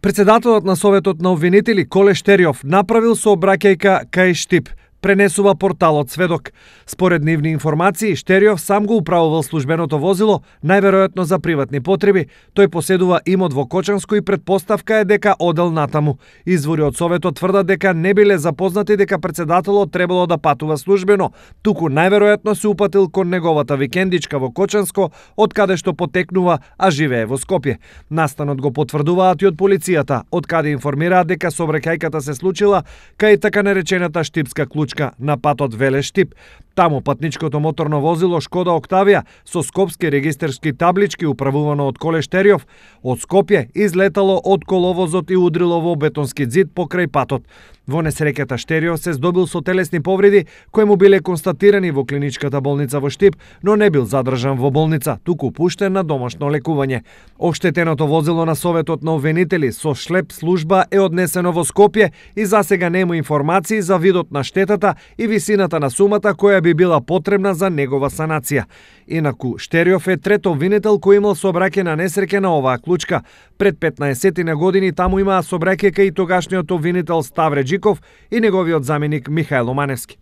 Председателот на Советот на обвинители Коле Штериов направил сообраќајка кај Штип, пренесува порталот Сведок. Според нивни информации, Штериов сам го управувал службеното возило, најверојатно за приватни потреби. Тој поседува имот во Кочанско и претпоставка е дека одел натаму. Извори од Советот тврдат дека не биле запознати дека председателот требало да патува службено, туку најверојатно се упатил кон неговата викендичка во Кочанско, од каде што потекнува, а живее во Скопје. Настанот го потврдуваат и од полицијата, од каде информираат дека сообраќајката се случила кај така наречената Штипска клучка на патот Веле-Штип. Таму патничкото моторно возило Шкода Октавија со скопски регистерски таблички управувано од Коле Штериов од Скопје излетало од коловозот и удрило во бетонски ѕид покрај патот. Во несреќата Штериов се здобил со телесни повреди кои му биле констатирани во клиничката болница во Штип, но не бил задржан во болница, туку пуштен на домашно лекување. Оштетеното возило на Советот на обвинители со шлеп служба е однесено во Скопје и засега нема информации за видот на штетата и висината на сумата која би била потребна за негова санација. Инаку, Штериов е трет обвинител кој имал сообраќај на несреќа на оваа клучка. Пред 15 години таму имаа сообраќај и тогашниот обвинител Ставре Джиков и неговиот заменик Михајло Маневски.